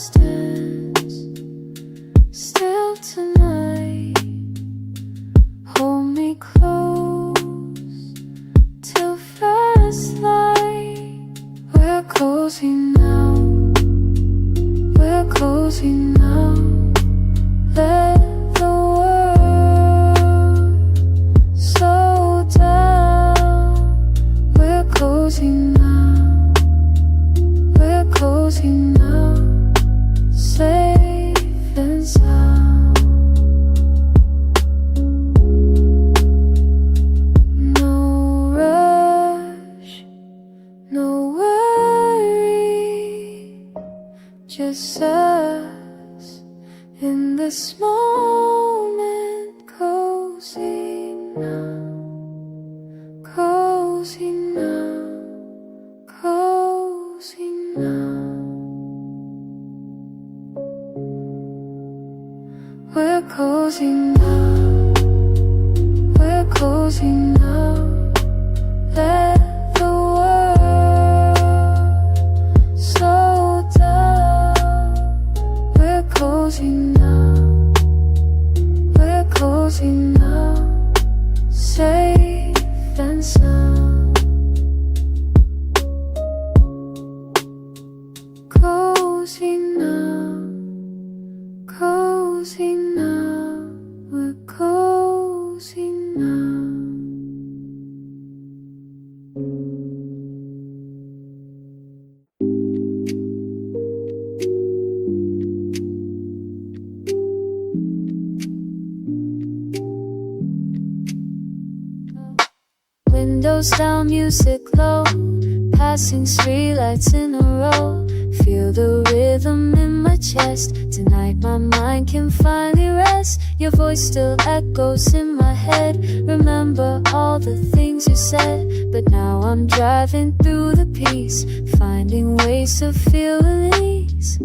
stands still tonight. Hold me close till first light. We're cozy now, we're cozy now. Let the world slow down. We're cozy now, we're cozy now. Safe and sound. No rush, no worry, just us in this moment. Cozy now, cozy now, cozy now. We're cozy now, we're cozy now. Let the world slow down. We're cozy now, we're cozy now. Safe and sound. Cozy now, cozy now, we're cozy now. Windows down, music low, passing streetlights in a row. Feel the rhythm in my chest. Tonight my mind can finally rest. Your voice still echoes in my head. Remember all the things you said. But now I'm driving through the peace, finding ways to feel release.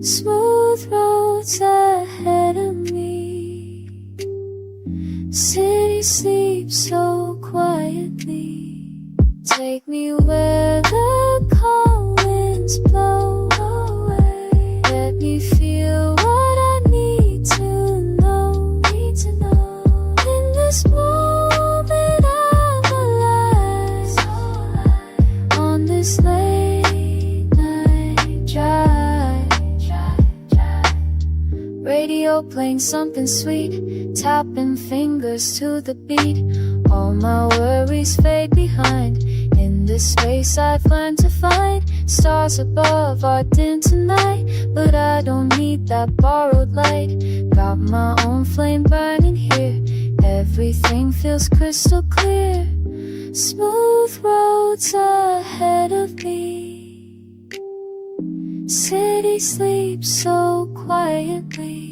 Smooth roads ahead of me. City sleeps so quietly. Take me where the calm winds blow away. Let me feel what I need to know. In this moment I'm alive. On this late night drive. Radio playing something sweet, tapping fingers to the beat. All my worries fade behind. In this space I've learned to find stars above our dim tonight. But I don't need that borrowed light. Got my own flame burning here. Everything feels crystal clear. Smooth roads ahead of me. City sleeps so quietly.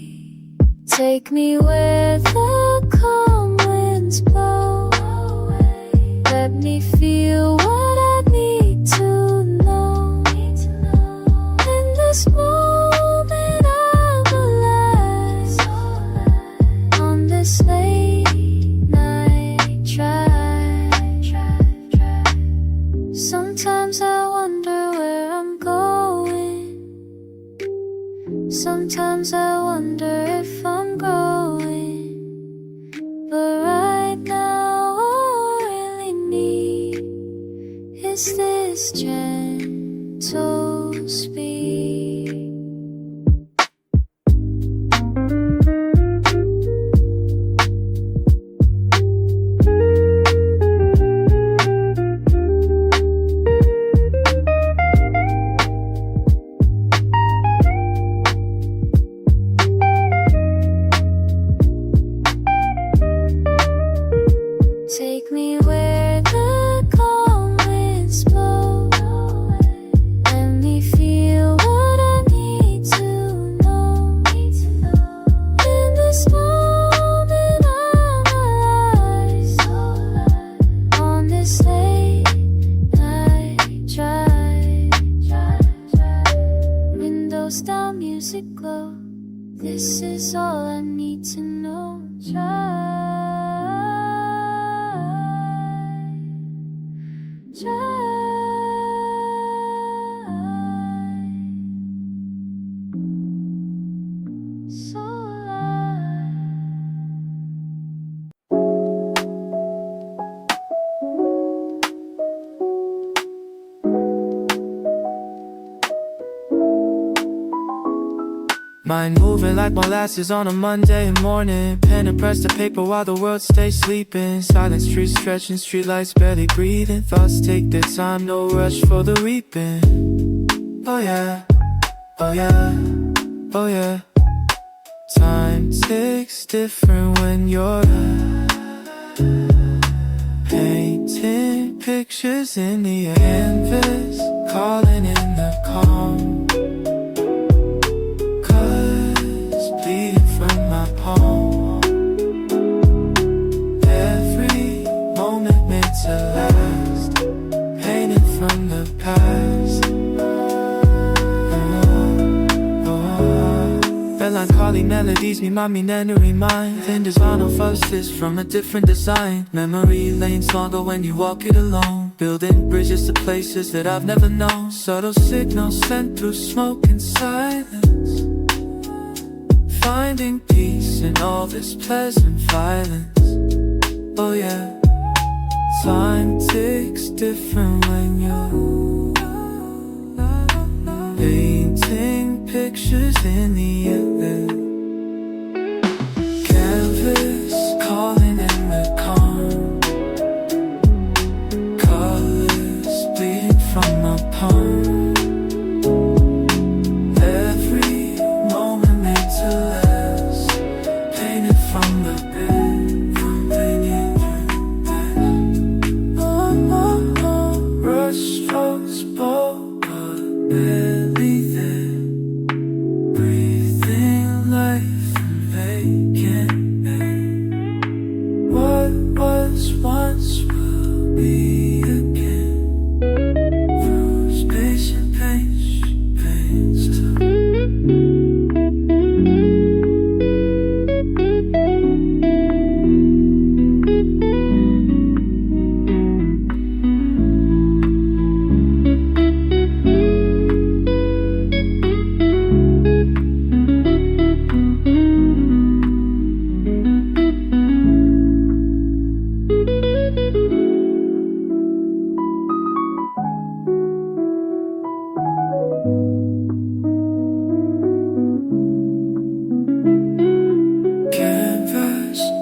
Take me where the calm winds blow away. Let me feel what I need to know. In this moment I'm alive. On this late night drive. Sometimes I wonder where I'm going. Sometimes I wonder if I'm growing. But right now all I really need is this gentle speed. Take me where the calm winds blow away. Let me feel what I need to know. In this moment I'm alive. On this late night drive. Windows down, music glow. This is all I need to know. Drive. Drive. so alive. Mind moving like molasses on a Monday morning. Pen and press to paper while the world stays sleeping. Silent streets stretching, streetlights barely breathing. Thoughts take their time, no rush for the reaping. Oh yeah, oh yeah, oh yeah. Time ticks different when you're painting pictures in the canvas, calling in the calm. Bleeding from my palm. Every moment meant to last, painted from the past. Melancholy melodies remind me never remind. Thin as vinyl fuzz from a different design. Memory lanes longer when you walk it alone. Building bridges to places that I've never known. Subtle signals sent through smoke and silence. Finding peace in all this pleasant violence. Oh yeah. Time ticks different when you're painting pictures in the air. Canvas calling in the calm. Colors bleeding from my palm.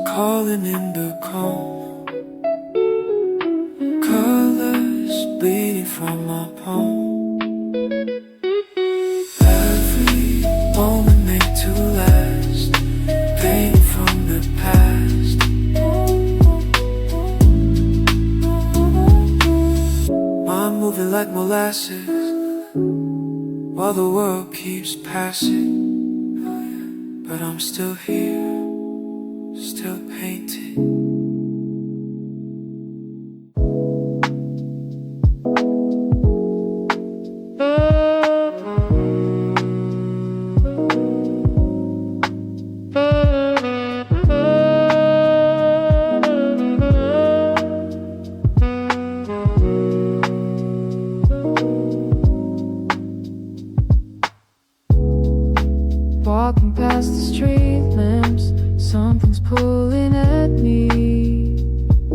Calling in the calm. Colors bleeding from my palm. Every moment made to last, pain from the past. I'm moving like molasses while the world keeps passing. But I'm still here, still painting. Walking past the street lamps, something's pulling at me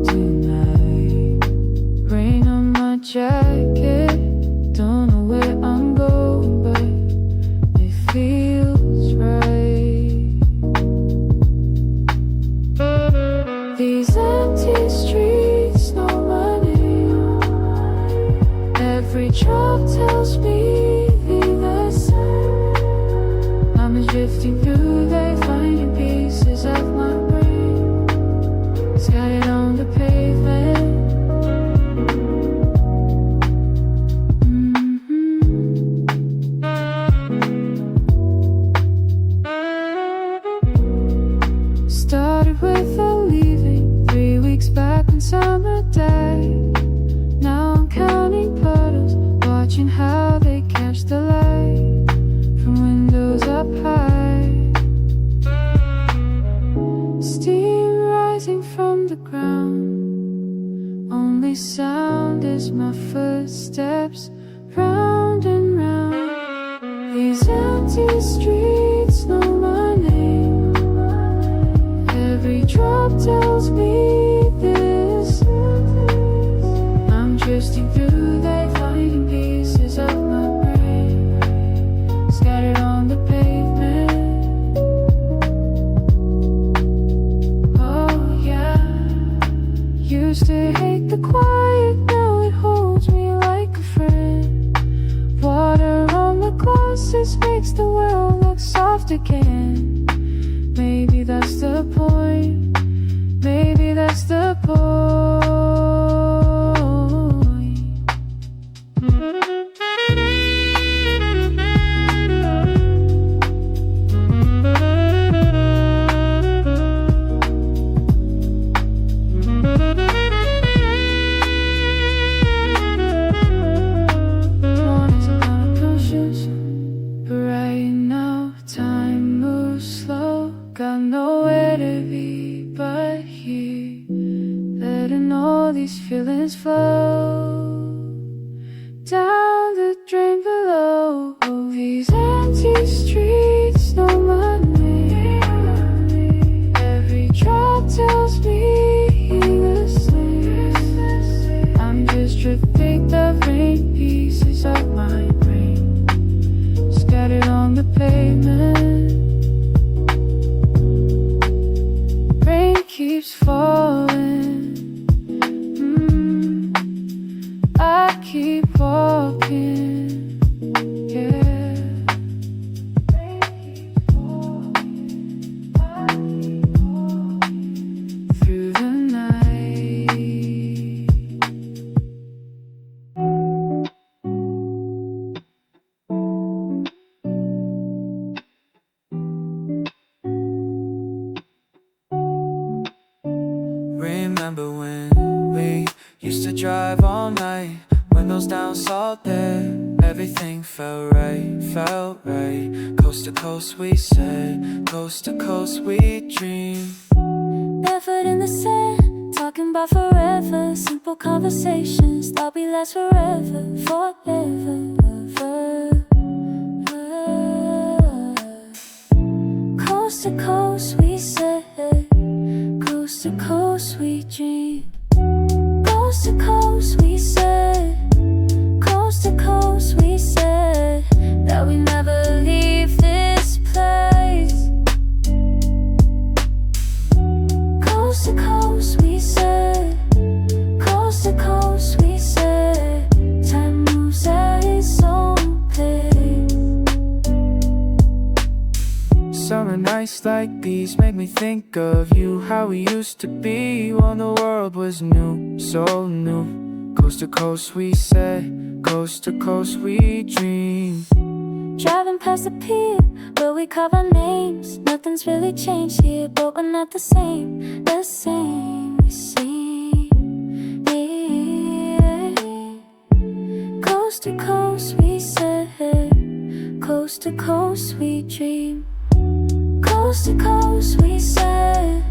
tonight. Rain on my jacket, don't know where I'm going, but it feels right. These empty streets, no money. Every drop tells me the same. I'm drifting through, they finding pieces of my brain scattered on the pavement. Started with a leaving 3 weeks back when summer died. Now I'm counting puddles, watching how they catch the light from windows up high. Steam rising from the ground, only sound is my footsteps round and round. These empty streets, no money. again. Maybe that's the point. Maybe that's the point. Mornings are kinda precious, but right now time moves slow. Got nowhere to be but here, letting all these feelings flow down the drain below. These empty streets know my name. Every drop tells me the same. I'm just drifting the rain, pieces of my brain scattered on the pavement. Rain keeps falling. I keep walking. Yeah. Rain keeps falling. I keep walking through the night. Remember when we used to drive all night, windows down, salt there, everything felt right, felt right. Coast to coast we said, coast to coast we dreamed. Barefoot in the sand, talking about forever. Simple conversations, thought we last forever, forever. Coast to coast we said, coast to coast we dream. Coast to coast we said, coast to coast we said, that we never leave this place. Coast to coast we said, coast to coast we said, time moves at its own pace. Summer nights like these make me think of you, how we used to be when the world was new, so new. Coast to coast we said, coast to coast we dream. Driving past the pier where we carve our names. Nothing's really changed here, but we're not the same, the same, the same. Yeah. Coast to coast we said, coast to coast we dream. Coast to coast we said,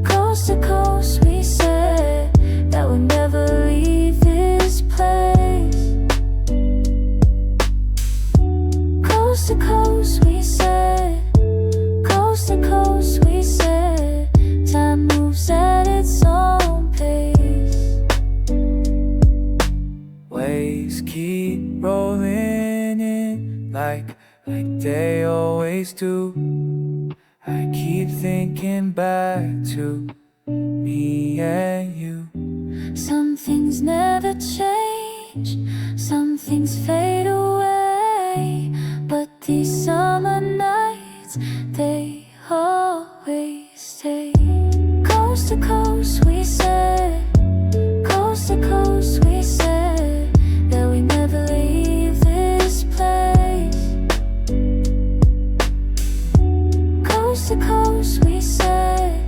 coast to coast we said, that we'll never leave this place. Coast to coast we said, coast to coast we said, time moves at its own pace. Waves keep rolling in like they always do. I keep thinking back to me and you. Some things never change, some things fade away, but these summer nights, they always stay. Coast to coast we said, coast to coast we said, that we never leave this place. Coast to coast we said,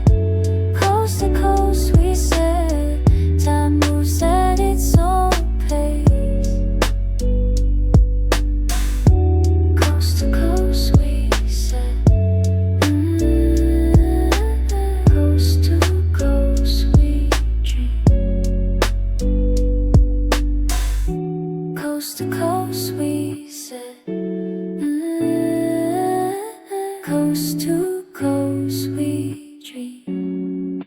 coast to coast we said, time moves at its own pace. Coast to coast we said, coast to coast we dream. Coast to coast we said, coast to coast we dream.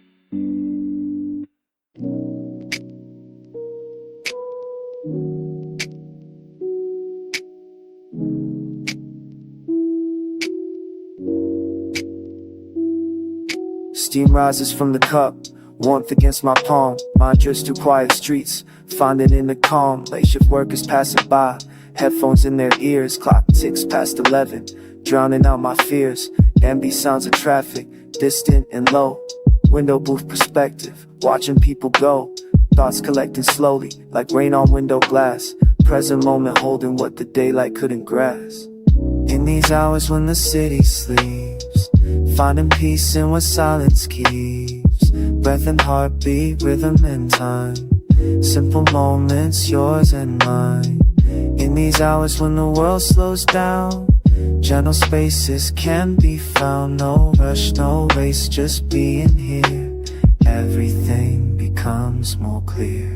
Steam rises from the cup, warmth against my palm. Mind drifts through quiet streets, find it in the calm. Late shift workers passing by, headphones in their ears. Clock ticks past 11, drowning out my fears. Ambient sounds of traffic, distant and low. Window booth perspective, watching people go. Thoughts collecting slowly, like rain on window glass. Present moment holding what the daylight couldn't grasp. In these hours when the city sleeps, finding peace in what silence keeps. Breath and heartbeat, rhythm and time. Simple moments, yours and mine. In these hours when the world slows down, gentle spaces can be found. No rush, no race, just being here. Everything becomes more clear.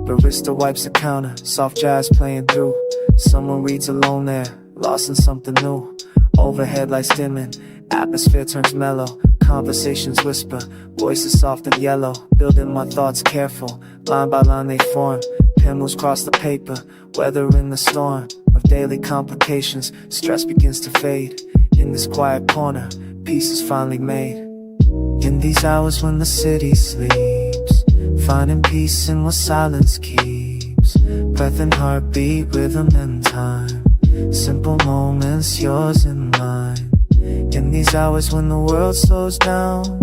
Barista wipes the counter, soft jazz playing through. Someone reads alone there, lost in something new. Overhead lights dimming, atmosphere turns mellow. Conversations whisper, voices soft and yellow. Building my thoughts careful, line by line they form. Pen moves across the paper, weathering the storm of daily complications. Stress begins to fade. In this quiet corner, peace is finally made. In these hours when the city sleeps, finding peace in what silence keeps. Breath and heartbeat, rhythm and time. Simple moments, yours and mine. In these hours when the world slows down,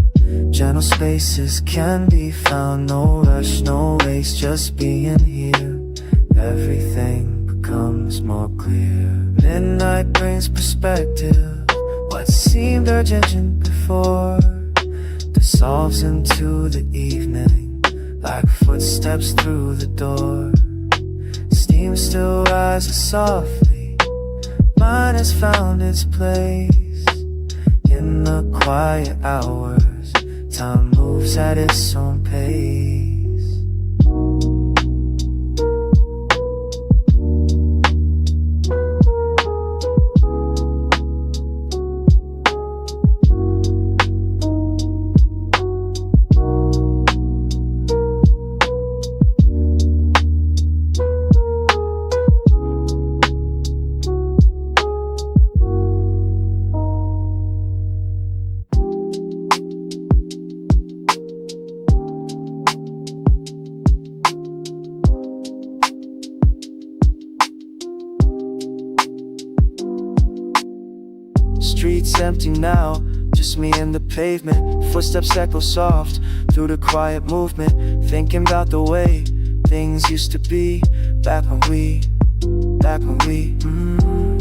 gentle spaces can be found. No rush, no race, just being here. Everything becomes more clear. Midnight brings perspective. What seemed urgent before dissolves into the evening, like footsteps through the door. Steam still rises softly, mine has found its place. In the quiet hours, time moves at its own pace. Streets empty now, just me and the pavement. Footsteps echo soft through the quiet movement. Thinking about the way things used to be back when we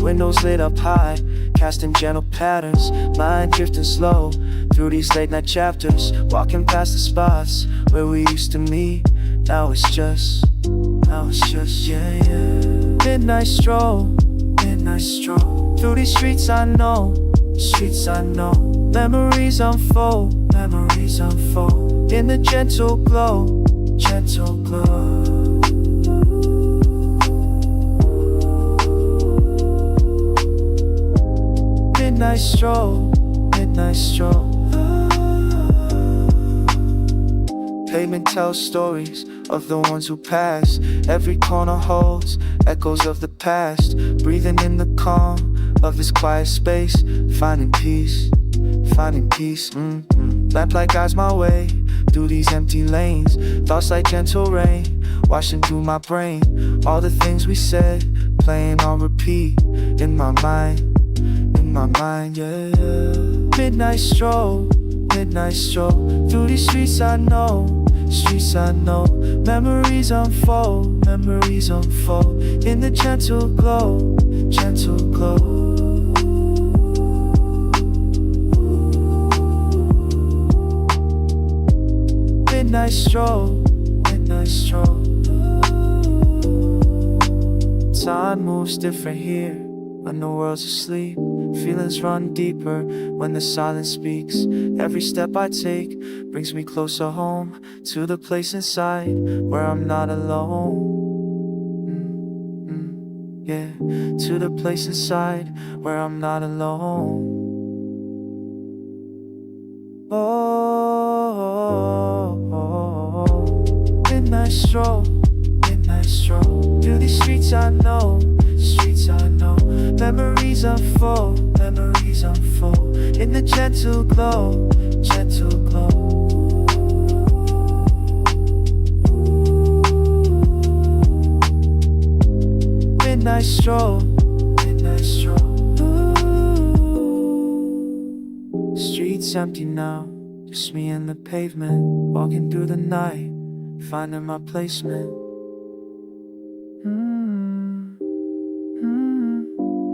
windows lit up high, casting gentle patterns. Mind drifting slow through these late night chapters. Walking past the spots where we used to meet. Now it's just, yeah. Midnight stroll through these streets I know. Memories unfold in the gentle glow. Midnight stroll. Pavement tells stories of the ones who passed. Every corner holds echoes of the past. Breathing in the calm of this quiet space, finding peace. Lamplight guides my way through these empty lanes. Thoughts like gentle rain, washing through my brain. All the things we said, playing on repeat in my mind, yeah. Midnight stroll through these streets I know. Memories unfold in the gentle glow. Midnight stroll. Time moves different here when the world's asleep. Feelings run deeper when the silence speaks. Every step I take brings me closer home, to the place inside where I'm not alone. Yeah, to the place inside where I'm not alone. Midnight stroll through these streets I know. Memories unfold in the gentle glow. gentle glow. Midnight stroll, midnight stroll. Ooh. Streets empty now, just me and the pavement, walking through the night, finding my placement.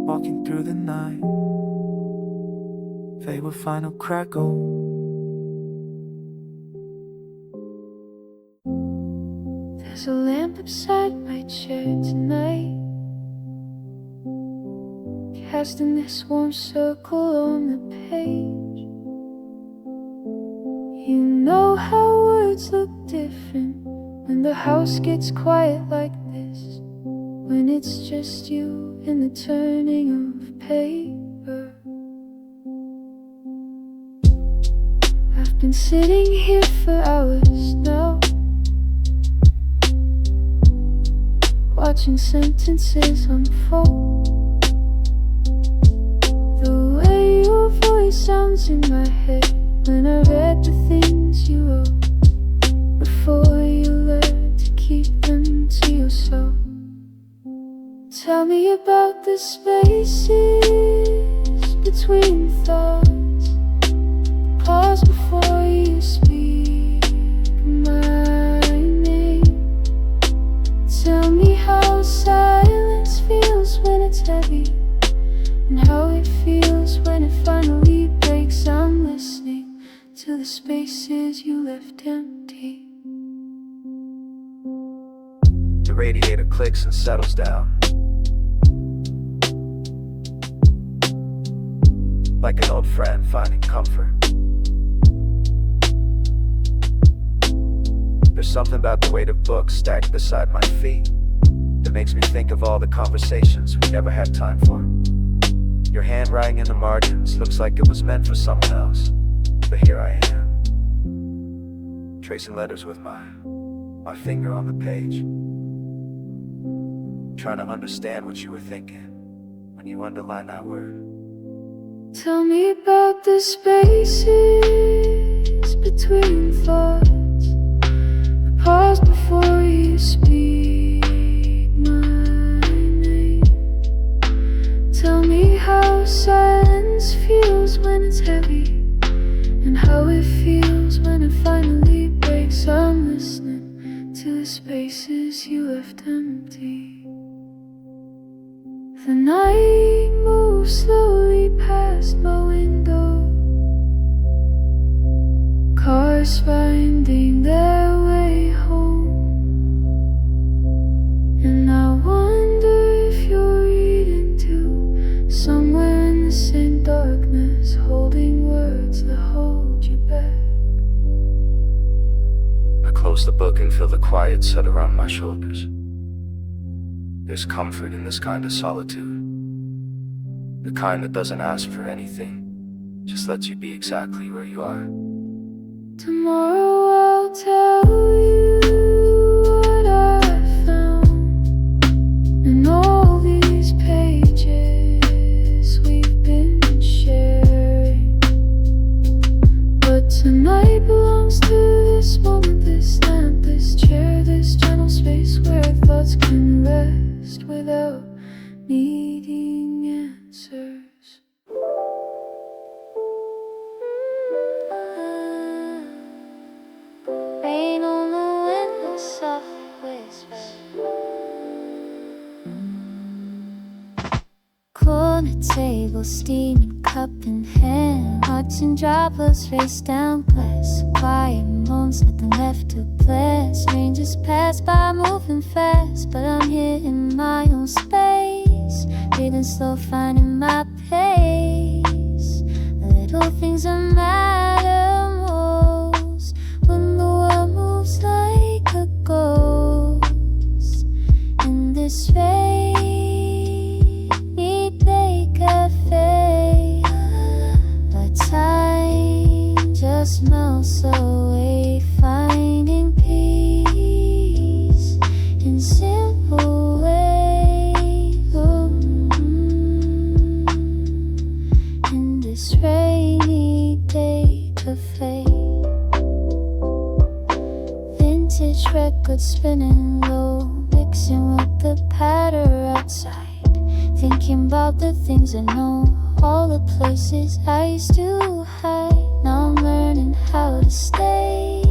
Walking through the night, fade with final crackle. There's a lamp beside my chair tonight, casting this warm circle on the page. You know how words look different when the house gets quiet like this, when it's just you and the turning of paper. I've been sitting here for hours now, watching sentences unfold. The way your voice sounds in my head when I read the things you wrote, before you learned to keep them to yourself. Tell me about the spaces between thoughts, pause before you speak my name. Tell me how silence feels when it's heavy, and how it feels when it finally breaks. I'm listening to the spaces you left empty. The radiator clicks and settles down, like an old friend finding comfort. There's something about the weight of books stacked beside my feet that makes me think of all the conversations we never had time for. Your handwriting in the margins looks like it was meant for someone else, but here I am, tracing letters with my finger on the page, trying to understand what you were thinking when you underlined that word. Tell me about the spaces between thoughts, pause before you speak my name. Tell me how silence feels when it's heavy, and how it feels when it finally breaks. I'm listening to the spaces you left empty. The night moves slowly past my window, cars finding their way home, and I wonder if you're reading too, somewhere in the same darkness, holding words that hold you back. I close the book and feel the quiet set around my shoulders. There's comfort in this kind of solitude, the kind that doesn't ask for anything, just lets you be exactly where you are. Tomorrow I'll tell you what I found in all these pages we've been sharing, but tonight belongs to this moment, this lamp, this chair, this gentle space where thoughts can rest without needing answers. Rain on the window, soft whisper. Corner table, steaming cup in hand, watching droplets race down glass. Quiet moments, nothing left to bless. Strangers pass by moving fast, but I'm here in my own space, breathing slow, finding my pace. Little things that matter most when the world moves like a ghost. In this rainy day cafe, but time just melts away, finding peace in simple ways. In this rainy day. vintage record spinning low, mixing with the patter outside. Thinking about the things I know, all the places I used to hide. Now I'm learning how to stay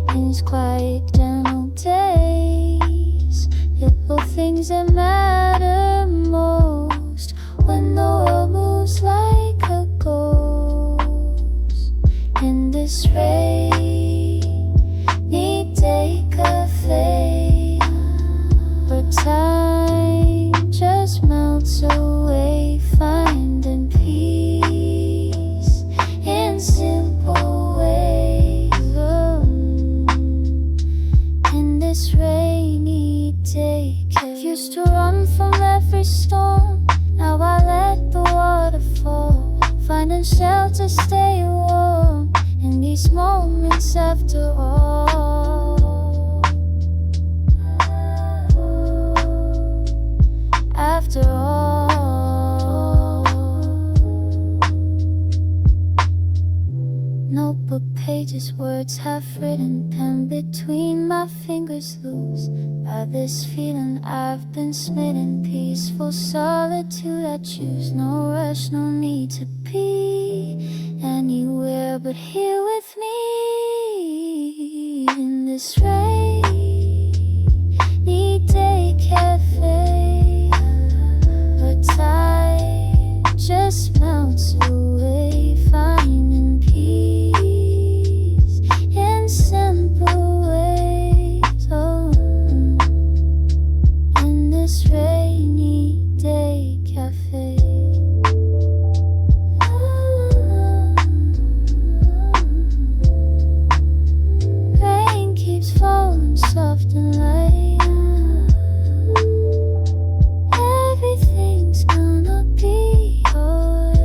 in these quiet, gentle days. Little things that matter most when the world moves like a ghost. In this rainy day cafe, where time just melts away, finding peace in simple ways. In this rainy day cafe, used to run from every storm, now I let the water fall, finding shelter, stay warm in these moments after all. After all, notebook pages, words half written, pen between my fingers loose. By this feeling I've been smitten, peaceful solitude I choose. No rush, no need to be anywhere but here with me. In this rainy day cafe, where time just melts away, finding peace in simple ways. Oh, in this rainy day cafe. Rain keeps falling soft and light. Everything's gonna be alright.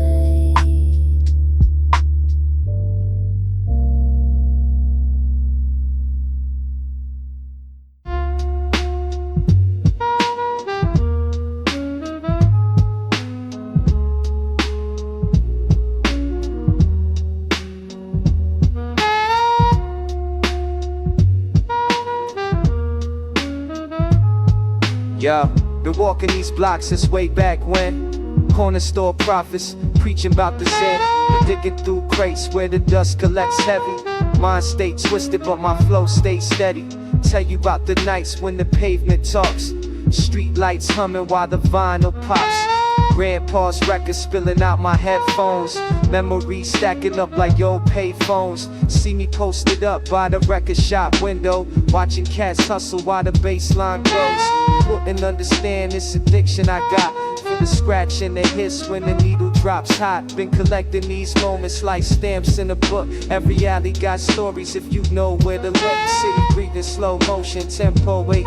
Yo, been walking these blocks since way back when. Corner store prophets preaching about the sin. Digging through crates where the dust collects heavy. Mind stay twisted but my flow stays steady. Tell you about the nights when the pavement talks, street lights humming while the vinyl pops. Grandpa's records spilling out my headphones, memories stacking up like old payphones. See me posted up by the record shop window, watching cats hustle while the bass line grows. Wouldn't understand this addiction I got, from the scratch and the hiss when the needle drops hot. Been collecting these moments like stamps in a book. Every alley got stories if you know where to look. City breathing slow motion, tempo 8-2.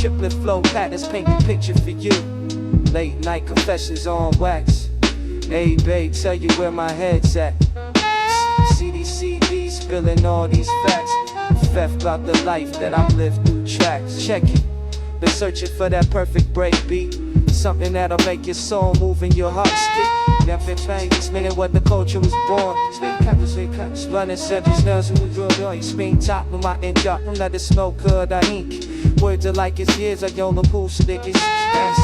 Triplet flow patterns paint a picture for you. Late night confessions on wax. Hey babe, tell you where my head's at. See these CDs spilling all these facts. Theft about the life that I've lived through tracks. Check it. Been searching for that perfect break beat, something that'll make your soul move and your heart speak. Never been this minute what the culture was born. Sweet cups, running seven snails in the good. Spring top with my end up, don't let it smell good. I ink words are like his years, I YOLO pool stickers.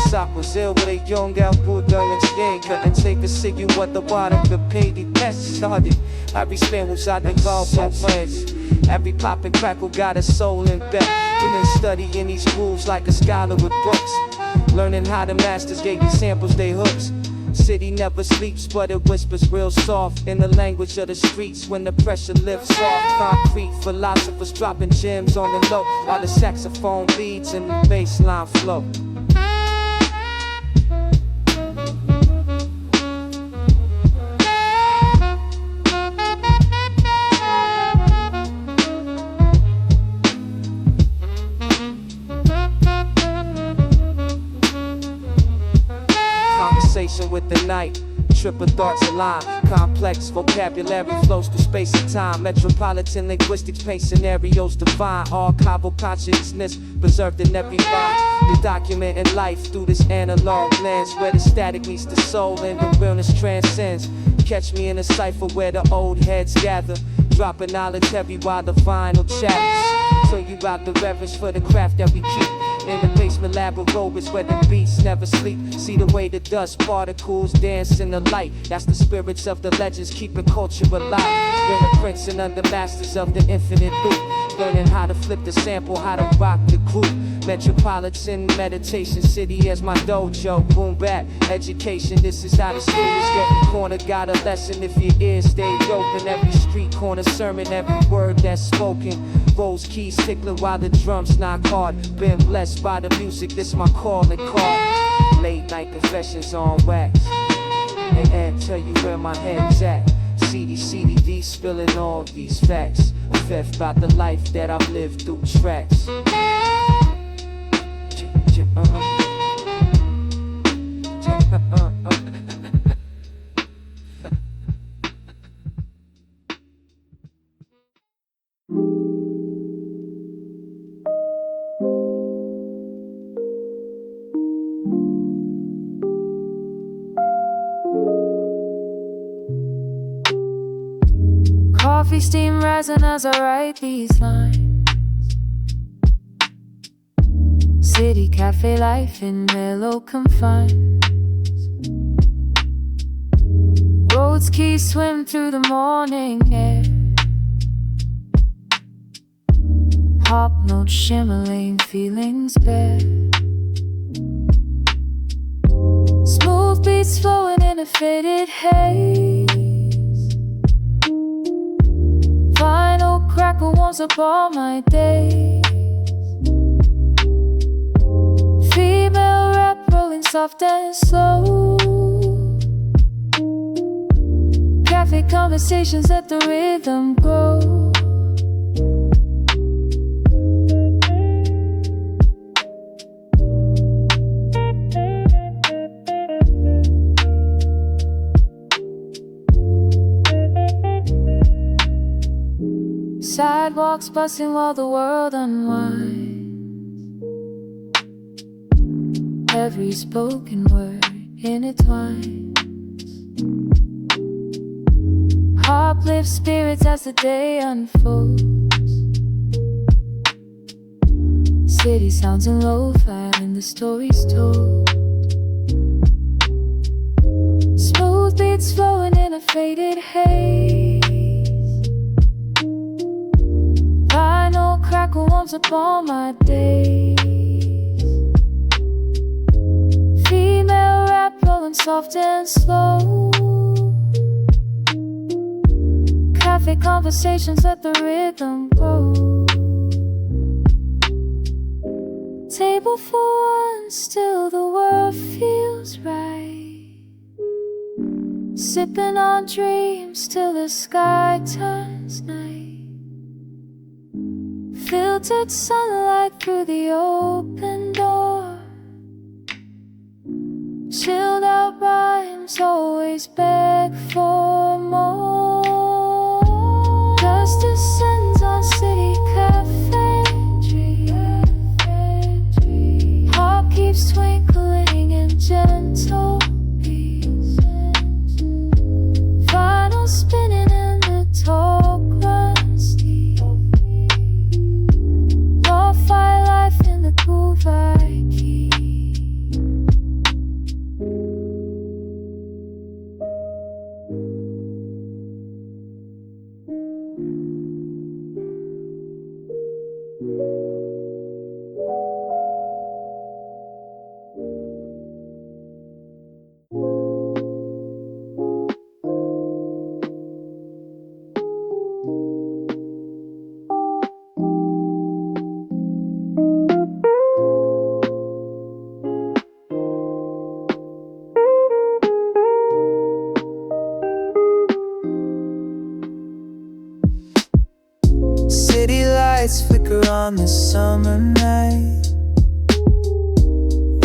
Sock was ill with a young gal, good and skin. Couldn't take to see you what the water could pay. The best started. Every spin was out involved both friends. Every pop and crackle got a soul in bet. We been studying these rules like a scholar with books, learning how the masters gave you samples, they hooks. City never sleeps, but it whispers real soft in the language of the streets when the pressure lifts off. Concrete philosophers dropping gems on the low while the saxophone beats and the bass line flow. Conversation with the night, triple thoughts align. Complex vocabulary flows through space and time. Metropolitan linguistics paint scenarios divine. Archival consciousness preserved in every rhyme. The documenting life through this analog lens, where the static meets the soul and the realness transcends. Catch me in a cipher where the old heads gather, dropping knowledge heavy while the vinyl chatters. show you out the reverence for the craft that we keep. In the basement lab of robots where the beats never sleep. See the way the dust particles dance in the light. That's the spirits of the legends keeping culture alive. We're the prince and under masters of the infinite loop. Learning how to flip the sample, how to rock the groove. Metropolitan meditation city as my dojo. Boom bap, education, this is how the students get. Corner got a lesson if your ears stay open. Every street corner sermon, every word that's spoken. Rose keys tickling while the drums knock hard. Been blessed by the music, this my calling card. Late night confessions on wax. And tell you where my head's at. CDD spilling all these facts. A fifth about the life that I've lived through tracks. Coffee steam rising as I write these lines. City cafe life in mellow confines. Roads keys swim through the morning air. Pop notes shimmering, feelings bare. Smooth beats flowing in a faded haze. Vinyl crackle warms up all my days. Female rap rolling soft and slow. Cafe conversations let the rhythm grow. Sidewalks buzzing while the world unwinds. Every spoken word intertwines. Heart lifts spirits as the day unfolds. City sounds in lo-fi and the story's told. Smooth beats flowing in a faded haze. Vinyl crackle warms up all my days. Female rap rolling soft and slow. Cafe conversations let the rhythm grow. Table for one, still the world feels right. Sipping on dreams till the sky turns night. Filtered sunlight through the open door. Chilled out rhymes always beg for more. Dust descends on city cafe dream. Heart keeps twinkling in gentle beats. Vinyl spinning and the talk runs deep. Lo-fi life in the groove I keep. City lights flicker on the summer night.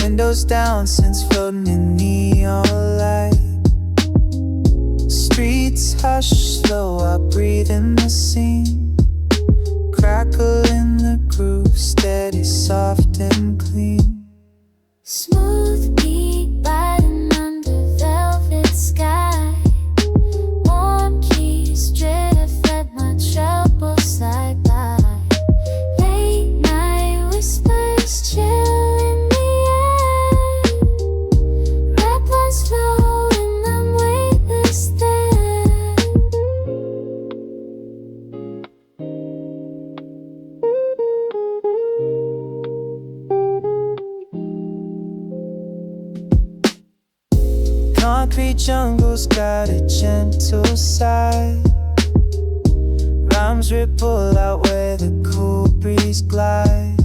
Windows down, scents floating in neon light. Streets hush, slow, I breathe in the scene. Crackle in the groove, steady, soft and clean. Smooth beat riding under velvet sky. Warm keys drift, let my troubles slide by. Late Concrete jungle's got a gentle side. Rhymes ripple out where the cool breeze glides.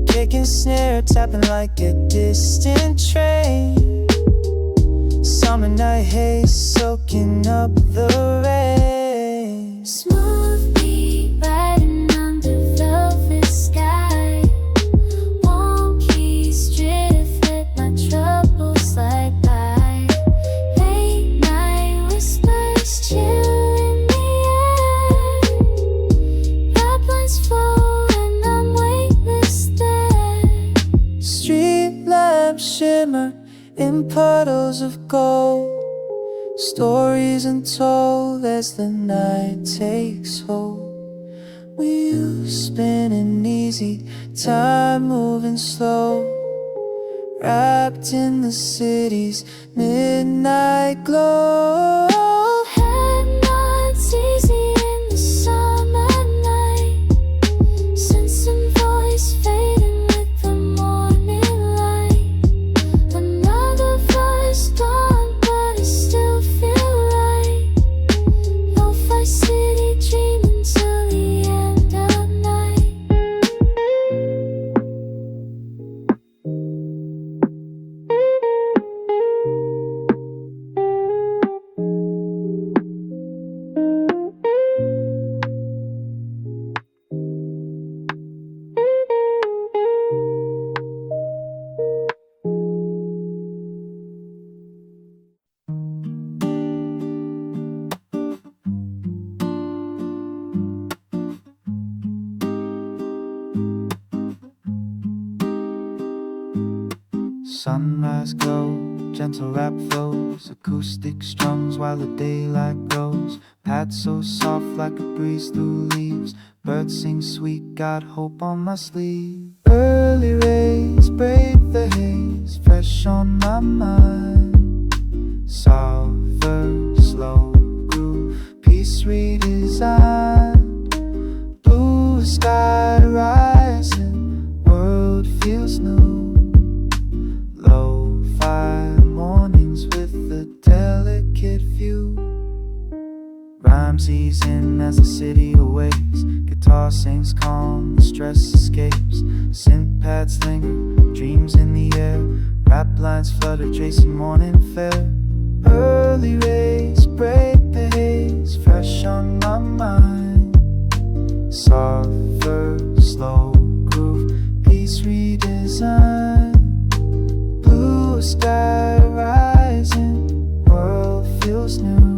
Kick and snare tapping like a distant train. Summer night haze soaking up the rain. Smooth beat riding under velvet sky. Wonky drift, let my troubles slide by. Late night whispers chill in the air. Pipelines flow and I'm weightless there. Street lamps shimmer in puddles of gold. Stories untold as the night takes hold. Wheels spinning easy, time moving slow. Wrapped in the city's midnight glow. Headlights easy in the summer night. Sense and voice fading with the morning light. Another voice gone, but it still feel right. Lofi city dreaming till the end of night. Sunrise glow, gentle rap flows, acoustic strums while the daylight grows. Pat so soft like a breeze through leaves. Birds sing sweet, got hope on my sleeve. Early rays break the haze, fresh on my mind. Soft verse, slow groove, peace redesigned. Blue sky rising, world feels new. Lo-fi mornings with a delicate view. Rhymes ease in as the city awakes. Guitar sings calm, the stress escapes. Synth pads linger, dreams in the air. Rap lines flutter, chasing morning fair. Early rays break the haze, fresh on my mind. Soft verse, slow groove, peace redesigned. Blue sky rising, world feels new.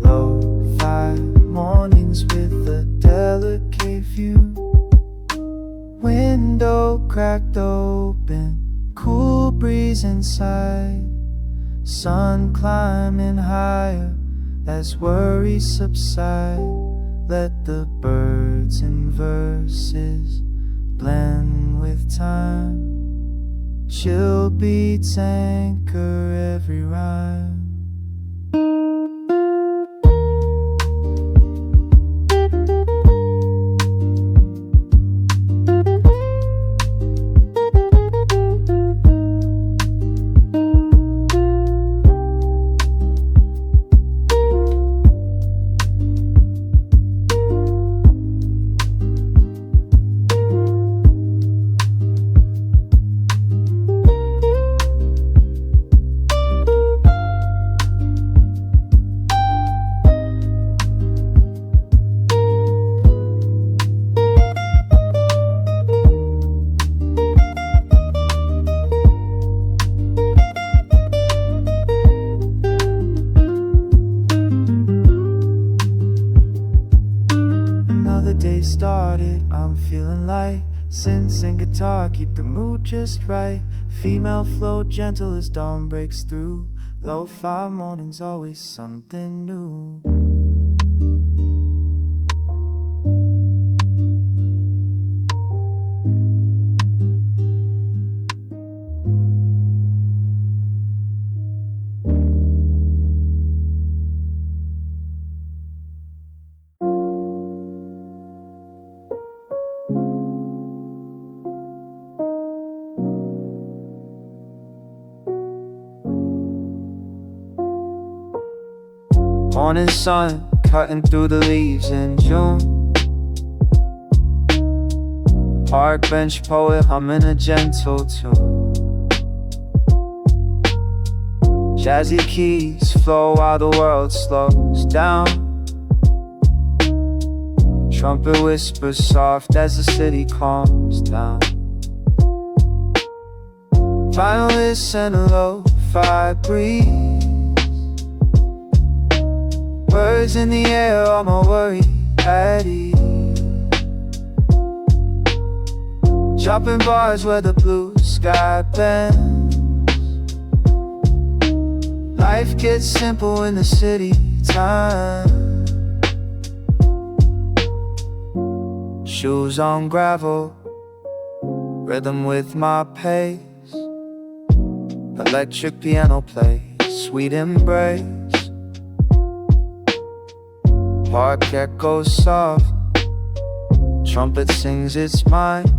Lo-fi mornings with a delicate view. Window cracked open, cool breeze inside. Sun climbing higher as worries subside. Let the birds and verses blend with time. Chill beats anchor every rhyme. Day started, I'm feeling light. Synths and guitar keep the mood just right. Female flow gentle as dawn breaks through. Lo-fi mornings always something new. Morning sun cutting through the leaves in June. Park bench poet humming a gentle tune. Jazzy keys flow while the world slows down. Trumpet whispers soft as the city calms down. Violins and a lo-fi breeze. Birds in the air, all my worry at ease. Dropping bars where the blue sky bends. Life gets simple in the city time. Shoes on gravel, rhythm with my pace. Electric piano plays, sweet embrace. Park echoes soft, trumpet sings its mind.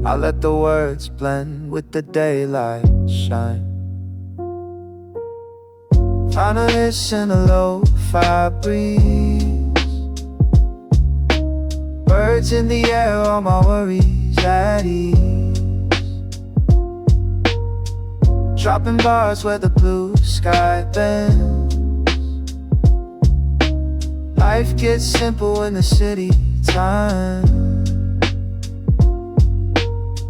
I let the words blend with the daylight shine. Find a listen a lo-fi breeze. Birds in the air, all my worries at ease. Dropping bars where the blue sky bends. Life gets simple in the city time.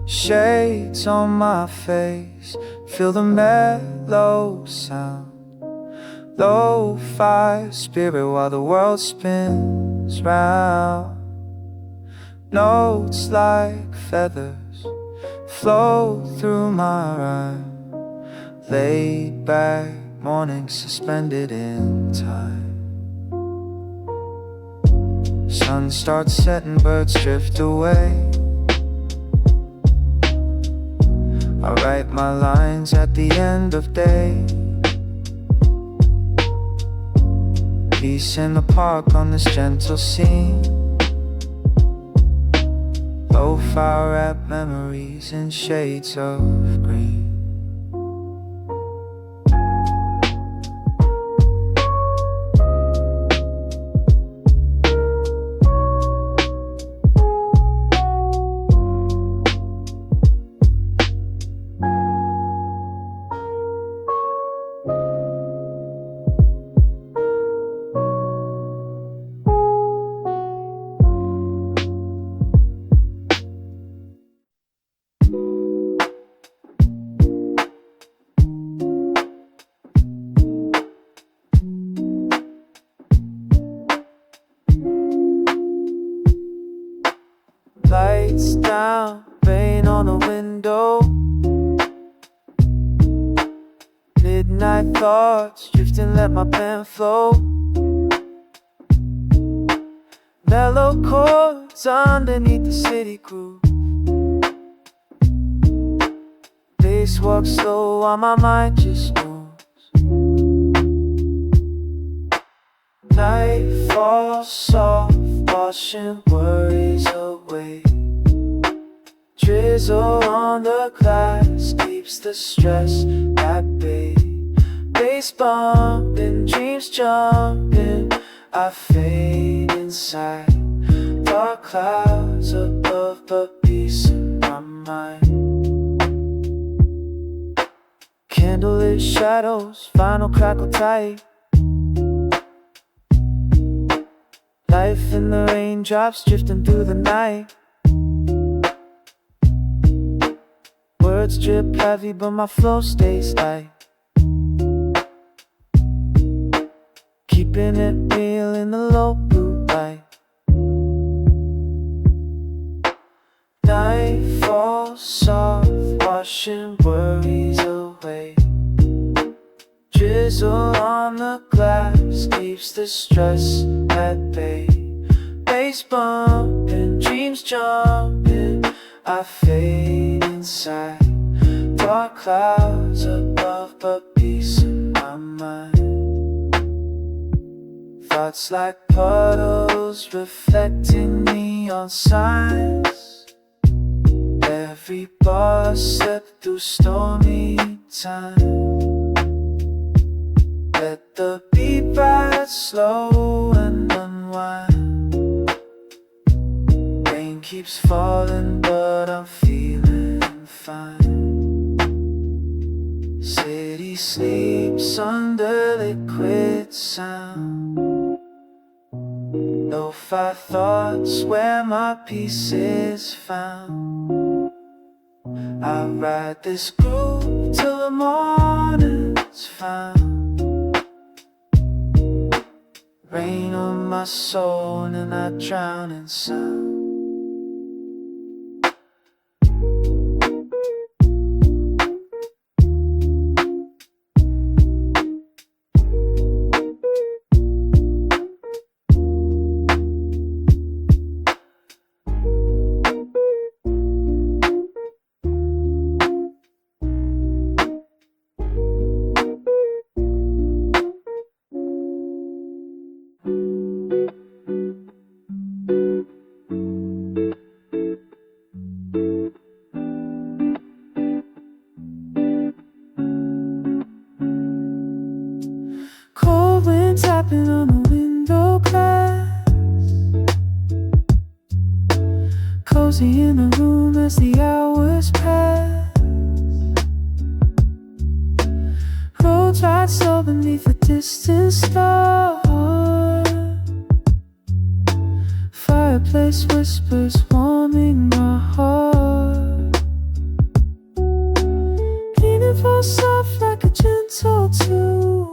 Shades on my face, feel the mellow sound. Lo-fi spirit while the world spins round. Notes like feathers flow through my rhyme. Laid back morning suspended in time. Sun starts setting, birds drift away. I write my lines at the end of day. Peace in the park on this gentle scene. Lo-fi rap memories in shades of green. Lights down, rain on the window. Midnight thoughts drifting, let my pen flow. Mellow chords underneath the city groove. Bass walks slow while my mind just moves. Night falls soft, washing worries away. Drizzle on the glass keeps the stress at bay. Bass bumping, dreams jumping, I fade inside. Dark clouds above, but peace in my mind. Candlelit shadows, final crackle tight. Life in the raindrops drifting through the night. Words drip heavy but my flow stays light. Keeping it real in the low blue light. Night falls soft, washing worries away. Drizzle on the glass keeps the stress at bay. Bass bumping, dreams jumping, I fade inside. Dark clouds above, but peace in my mind. Thoughts like puddles reflecting neon signs. Every bar step through stormy time. Let the beat ride slow and unwind. Rain keeps falling, but I'm feeling fine. City sleeps under liquid sound. Lo-fi thoughts where my peace is found. I ride this groove till the morning's found. Rain on my soul and I drown in sound. Cold wind tapping on the window glass, cozy in the room as the hours pass. Roads ride slow beneath a distant star. Fireplace whispers warming my heart. Leaning for soft like a gentle tune.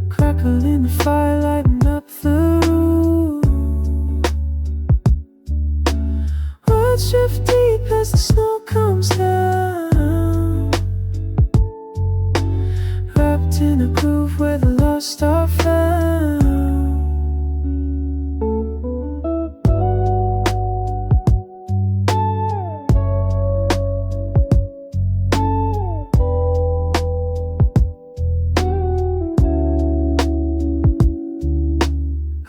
Crackle in the fire, lighting up the room. Words drift deep as the snow comes down. Wrapped in a groove where the lost are found.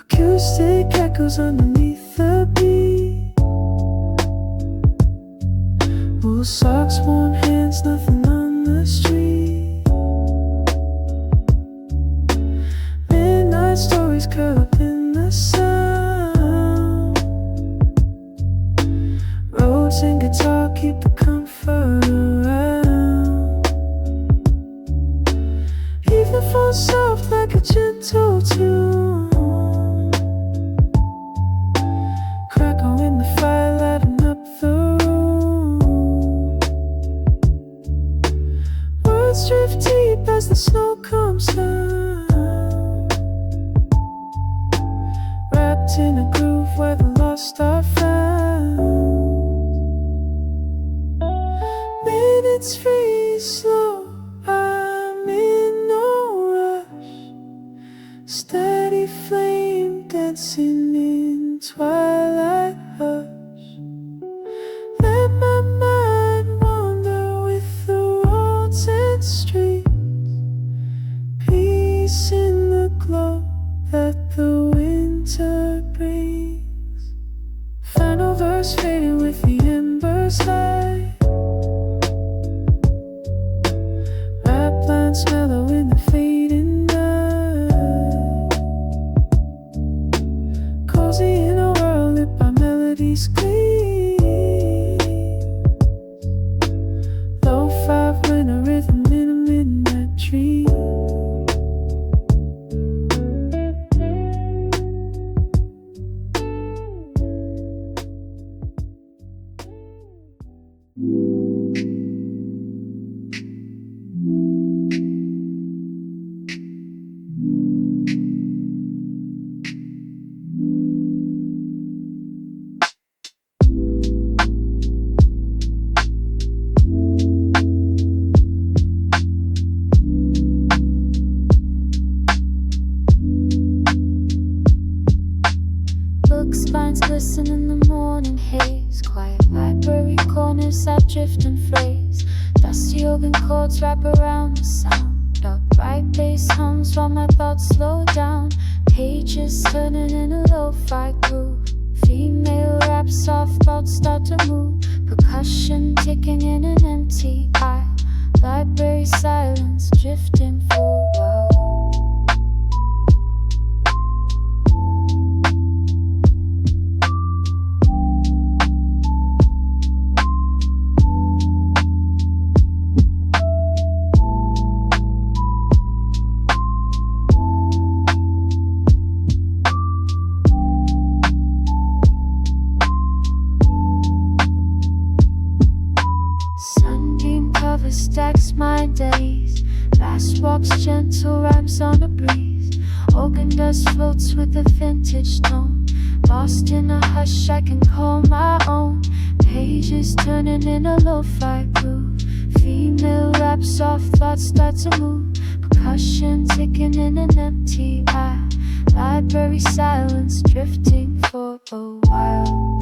Acoustic echoes underneath the beat. Wool socks, warm hands, nothing on the street. Midnight stories curl up in the sound. Roads and guitar keep the comfort around. Evening falls soft like a gentle tune. Crackle in the fire, lighting up the room. Words drift deep as the snow comes down. Wrapped in a groove where the lost are found. Minutes freeze slow, I'm in no rush. Steady flame dancing in twilight hush. Let my mind wander with the roads and streets. Peace in the glow that the winter brings. Final verse fading with the embers light. Rap lines mellow in the fading night. Cozy in a world lit by melodies gleam. Lo-fi when a rhythm in a midnight dream. Book spines glisten in the morning haze. Quiet library corners I drift and phrase. Dusty organ chords wrap around the sound. Upright bass hums while my thoughts slow down. Pages turning in a lo-fi groove. Female rap, soft thoughts start to move. Percussion ticking in an empty aisle. Library silence, drifting for a while. Sunbeam cover stacks my days. Last walks, gentle rhymes on a breeze. Organ dust floats with a vintage tone. Lost in a hush I can call my own. Pages turning in a lo-fi groove. Female rap, soft thoughts start to move. Percussion ticking in an empty eye. Library silence drifting for a while.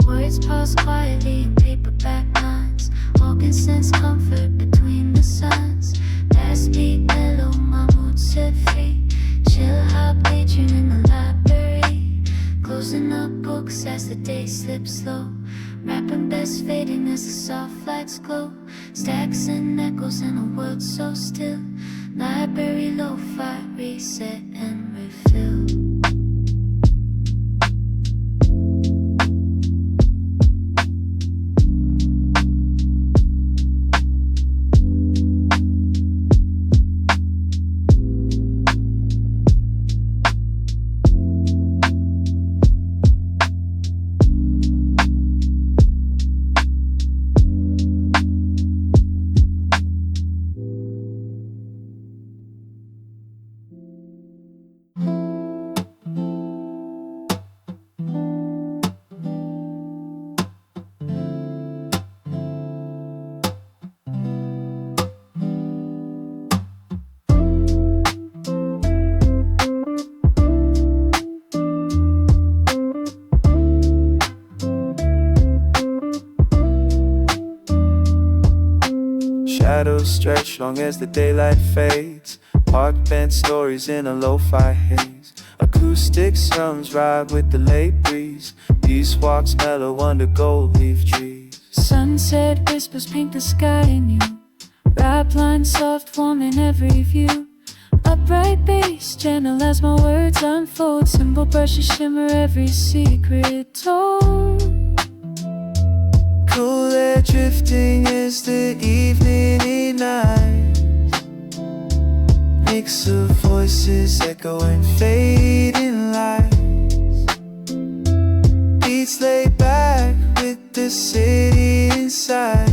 Words pause quietly in paperback lines. Organ sense comfort between the suns. Last beat mellow, my mood set free. Chill hop daydream in the library. Closing up books as the day slips slow. Rapping best fading as the soft lights glow. Stacks and echoes in a world so still. Library lo-fi, reset and refill. Shadows stretch long as the daylight fades. Park bench stories in a lo-fi haze. Acoustic strums ride with the late breeze. Peace walks mellow under gold leaf trees. Sunset whispers paint the sky anew. Rap lines soft, warm in every view. Upright bass, gentle as my words unfold. Symbol brushes shimmer every secret tone. Cool air drifting as the evening ignites. Mix of voices echoing fading lights. Beats laid back with the city inside.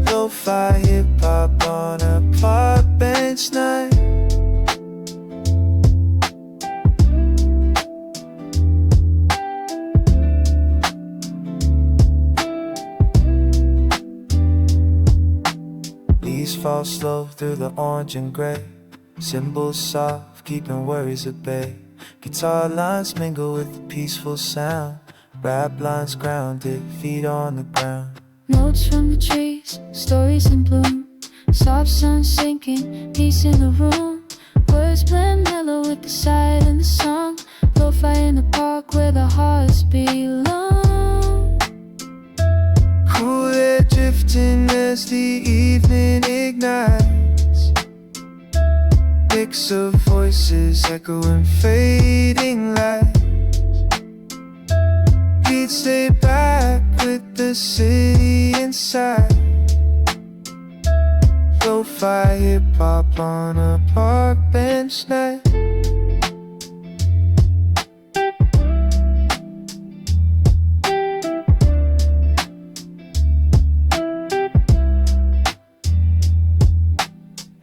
Lo-fi hip hop on a park bench night. Leaves fall slow through the orange and gray. Cymbals soft, keeping worries at bay. Guitar lines mingle with the peaceful sound. Rap lines grounded, feet on the ground. Notes from the trees, stories in bloom. Soft sun sinking, peace in the room. Words blend mellow with the silent song. Lo-fi in the park where the hearts belong. Cool air drifting as the evening ignites. Mix of voices echoing fading lights. Beats stay back with the city inside. Lo-fi hip hop on a park bench night.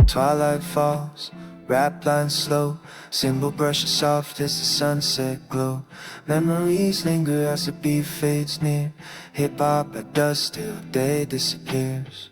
Twilight falls, rap lines slow. Cymbal brushes soft as the sunset glow. Memories linger as the beat fades near. Hip hop at dusk till day disappears.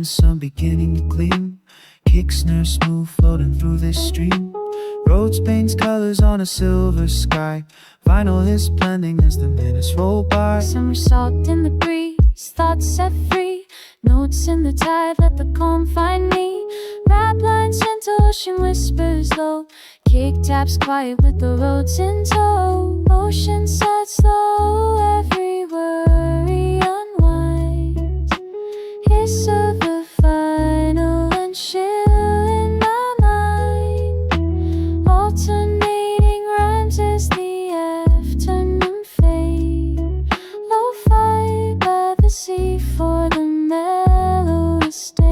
morning sun beginning to gleam. Kick snare smooth floating through this stream. Roads paints colors on a silver sky. Vinyl is blending as the minutes roll by. Summer salt in the breeze, thoughts set free. Notes in the tide, let the calm find me. Rap lines into ocean whispers low. Kick taps quiet with the roads in tow. Ocean sets slow, every worry unwinds. Hiss of the final and chill in my mind. Alternating rhymes as the afternoon fade. Lo-fi by the sea for the mellow to stay.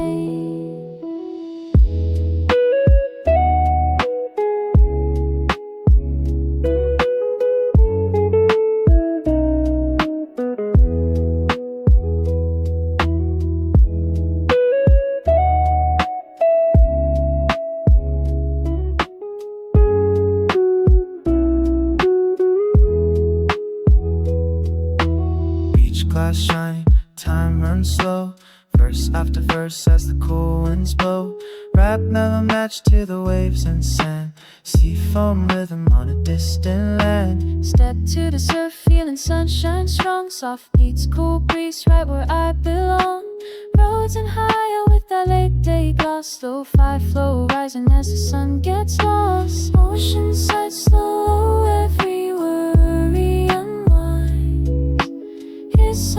Glass shine, time runs slow. Verse after verse as the cool winds blow. Rap mellow match to the waves and sand. Sea foam rhythm on a distant land. Step to the surf, feeling sunshine strong. Soft beats, cool breeze, right where I belong. Roads and higher with that late day gloss. Lo-fi flow rising as the sun gets lost. Ocean side slow, every worry unwinds. It's